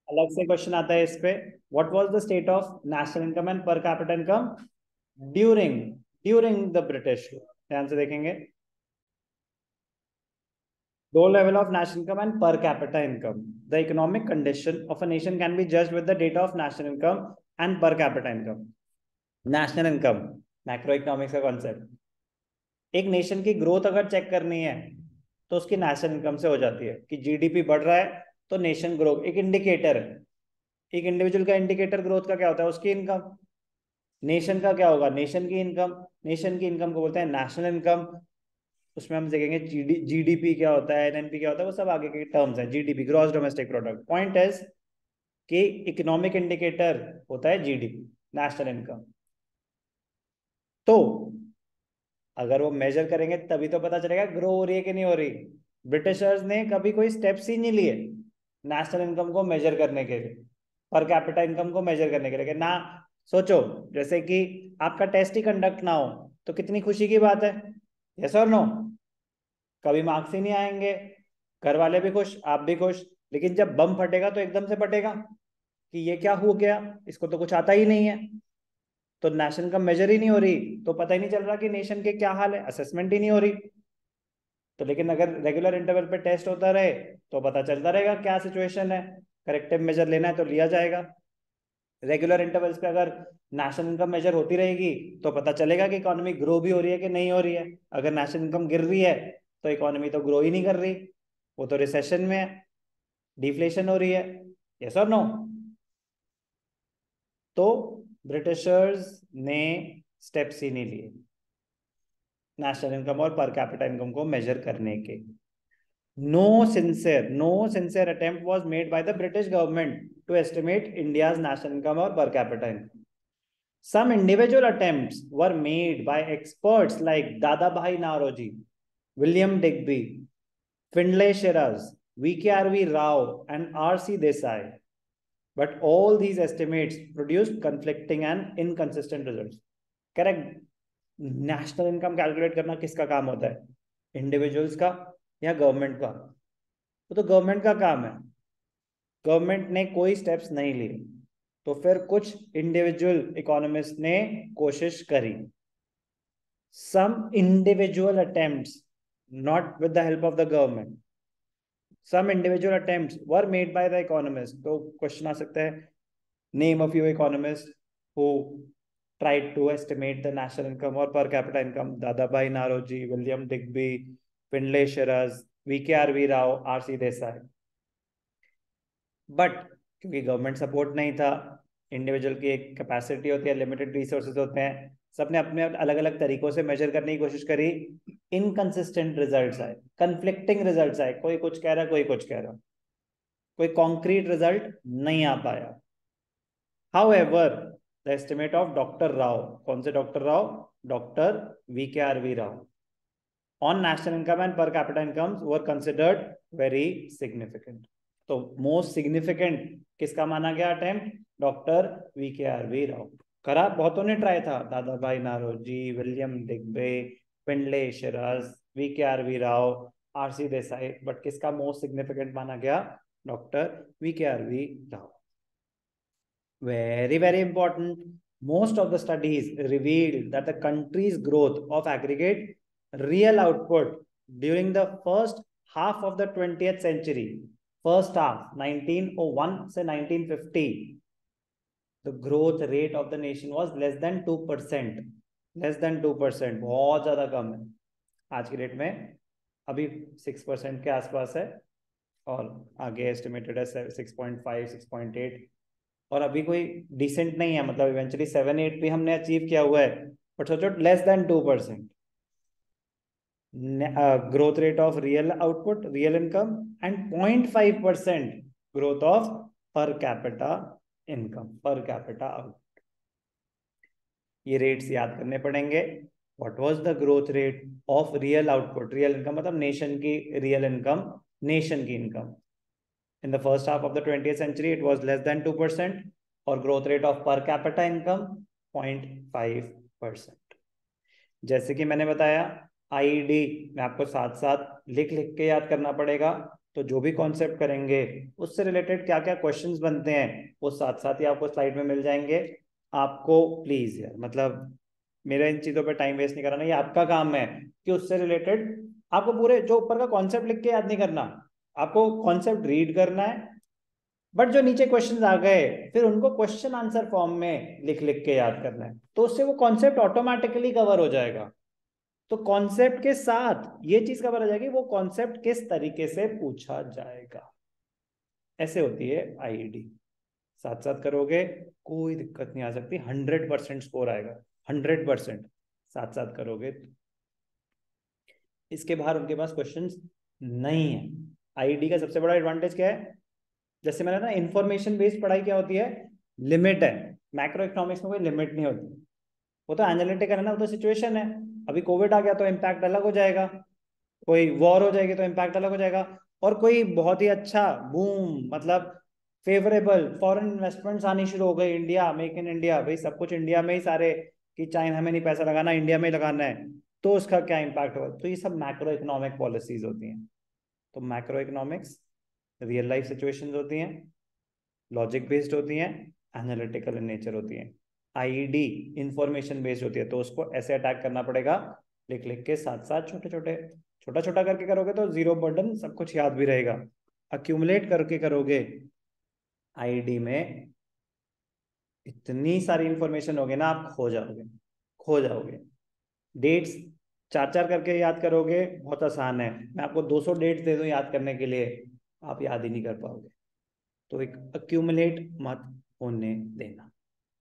अलग से क्वेश्चन आता है इस पे। What was the state of national income and per capita income during during the British rule? ध्यान से देखेंगे। Low level of national income and per capita income. The economic condition of a nation can be judged with the data of national income and per capita income. National income macro economics का concept. एक nation की growth अगर check करनी है तो उसकी national income से हो जाती है कि जीडीपी बढ़ रहा है तो नेशन ग्रो, एक इंडिकेटर है। एक इंडिविजुअल का इंडिकेटर ग्रोथ का क्या होता है? उसकी इनकम। नेशन का क्या होगा? नेशन की इनकम। नेशन की इनकम को बोलते हैं नेशनल इनकम। उसमें हम देखेंगे जीडीपी क्या होता है, एनएनपी क्या होता है, वो सब आगे के टर्म्स हैं। GDP gross domestic product. Point is कि इकोनॉमिक इंडिकेटर होता है जीडीपी, नेशनल इनकम। तो अगर वो मेजर करेंगे तभी तो पता चलेगा ग्रो हो रही है कि नहीं हो रही। ब्रिटिशर्स ने कभी कोई स्टेप्स ही नहीं लिए नेशनल इनकम को मेजर करने के लिए, पर कैपिटा इनकम को मेजर करने के लिए कि ना। सोचो, जैसे कि आपका टेस्ट ही कंडक्ट ना हो तो कितनी खुशी की बात है। यस और नो? कभी मार्क्स ही नहीं आएंगे, घर वाले भी खुश, आप भी खुश। लेकिन जब बम फटेगा तो एकदम से फटेगा कि ये क्या हो गया, इसको तो कुछ आता ही नहीं है। तो नेशन का मेजर ही नहीं हो रही तो पता ही नहीं चल रहा कि नेशन के क्या हाल है, असेसमेंट ही नहीं हो रही। तो लेकिन अगर रेगुलर इंटरवल पे टेस्ट होता रहे तो पता चलता रहेगा क्या सिचुएशन है। करेक्टिव मेजर लेना है तो लिया जाएगा। रेगुलर इंटरवल्स पे अगर नेशनल इनकम मेजर होती रहेगी तो पता चलेगा कि इकोनॉमी ग्रो भी हो रही है कि नहीं हो रही है। अगर नेशनल इनकम गिर रही है तो इकोनॉमी तो ग्रो ही नहीं कर रही, वो तो रिसेशन में है, डिफ्लेशन हो रही है। यस और नो? तो ब्रिटिशर्स ने स्टेप्स ही नहीं लिए नेशनल इनकम और पर कैपिटा इनकम को मेजर करने के। No sincere attempt was made by the British government to estimate India's national income or per capita income. Some individual attempts were made by experts like Dadabhai Naoroji, William Digby, Findlay Shiraz, VKRV Rao, and R.C. Desai. But all these estimates produced conflicting and inconsistent results. Correct? National income calculate करना किसका काम होता है? Individuals का या government का? वो तो गवर्नमेंट का काम है। गवर्नमेंट ने कोई स्टेप्स नहीं लिए तो फिर कुछ इंडिविजुअल इकोनॉमिस्ट ने कोशिश करी। Some individual attempts, not with the help of the government, some individual attempts were made by the economist. तो क्वेश्चन आ सकता है, name of you economist who tried to estimate the national income or per capita income. Dadabhai Naoroji, William Digby, Findlay Shiraz, VKRV Rao, RC Desai. But क्योंकि government support नहीं था, individual की एक capacity होती है, लिमिटेड रिसोर्सेज होते हैं, सबने अपने अलग अलग तरीकों से मेजर करने की कोशिश करी। इनकंसिस्टेंट रिजल्ट्स आए, कंफ्लिक्टिंग रिजल्ट्स आए, कोई कुछ कह रहा कोई कुछ कह रहा, कोई कॉन्क्रीट रिजल्ट नहीं आ पाया। However the estimate of doctor Rao, कौन से doctor Rao? Doctor VKRV Rao, on national income and per capita incomes were considered very significant. तो मोस्ट सिग्निफिकेंट किसका माना गया अटेम्प्ट? Doctor VKRV Rao. करा बहुतों ने ट्राई था, Dadabhai Naoroji, William Digby, Findlay Shirras, VKRV Rao, RC Desai, but किसका मोस्ट सिग्निफिकेंट माना गया? Doctor VKRV Rao. Very important. Most of the studies revealed that the country's growth of aggregate real output during the first half of the 20th century, first half 1901 से 1950, the growth rate of the nation was less than 2%. Less than 2%, बहुत ज्यादा कम है। आज की date में अभी 6% के आसपास है और आगे एस्टिमेटेड है 6.5 6.8। और अभी कोई डिसेंट नहीं है, मतलब इवेंचुअली 7-8 भी हमने अचीव किया हुआ है, बट सोचो less than 2%। Growth rate of real output, real income, and 0.5% growth of per capita income, per capita output. ये रेट्स याद करने पड़ेंगे। What was the growth rate of real output? Real income मतलब nation की real income, nation की income. In the first half of the 20th century, it was less than 2%, और growth rate of per capita income 0.5%। जैसे कि मैंने बताया, ID में आपको साथ साथ लिख लिख के याद करना पड़ेगा। तो जो भी कॉन्सेप्ट करेंगे उससे रिलेटेड क्या क्या क्वेश्चंस बनते हैं वो साथ साथ ही आपको स्लाइड में मिल जाएंगे। आपको प्लीज यार मतलब मेरा इन चीजों पे टाइम वेस्ट नहीं कराना, ये आपका काम है कि उससे रिलेटेड आपको पूरे जो ऊपर का कॉन्सेप्ट लिख के याद नहीं करना, आपको कॉन्सेप्ट रीड करना है, बट जो नीचे क्वेश्चंस आ गए फिर उनको क्वेश्चन आंसर फॉर्म में लिख लिख के याद करना है, तो उससे वो कॉन्सेप्ट ऑटोमेटिकली कवर हो जाएगा। तो कॉन्सेप्ट के साथ ये चीज कवर हो जाएगी, वो कॉन्सेप्ट किस तरीके से पूछा जाएगा, ऐसे होती है आईईडी। साथ साथ करोगे कोई दिक्कत नहीं आ सकती, 100% स्कोर आएगा, 100%। साथ साथ करोगे तो इसके बाहर उनके पास क्वेश्चंस नहीं है। आईडी का सबसे बड़ा एडवांटेज क्या है, जैसे मैंने ना इंफॉर्मेशन बेस्ड पढ़ाई क्या होती है, लिमिट है। मैक्रो इकोनॉमिक्स में कोई लिमिट नहीं होती, वो तो एनालिटिकल है ना, वो तो सिचुएशन है। अभी कोविड आ गया तो इम्पैक्ट अलग हो जाएगा, कोई वॉर हो जाएगी तो इम्पैक्ट अलग हो जाएगा, और कोई बहुत ही अच्छा बूम मतलब फेवरेबल फॉरेन इन्वेस्टमेंट्स आनी शुरू हो गई, इंडिया मेक इन इंडिया, भाई सब कुछ इंडिया में ही सारे, कि चाइना में नहीं पैसा लगाना इंडिया में ही लगाना है, तो उसका क्या इम्पैक्ट होगा। तो ये सब मैक्रो इकोनॉमिक पॉलिसीज होती हैं। तो macro economics real life situations होती हैं, लॉजिक बेस्ड होती हैं, एनालिटिकल इन नेचर होती हैं। आईडी इंफॉर्मेशन बेस्ड होती है, तो उसको ऐसे अटैक करना पड़ेगा, लिख लिख के साथ साथ छोटे छोटे, छोटा छोटा करके करोगे तो जीरो बर्डन, सब कुछ याद भी रहेगा। अक्यूमुलेट करके करोगे आईडी में इतनी सारी इंफॉर्मेशन होगी ना, आप खो जाओगे, खो जाओगे। डेट्स चार चार करके याद करोगे बहुत आसान है, मैं आपको 200 डेट्स दे दूं याद करने के लिए, आप याद ही नहीं कर पाओगे। तो एक अक्यूमुलेट मत होने देना।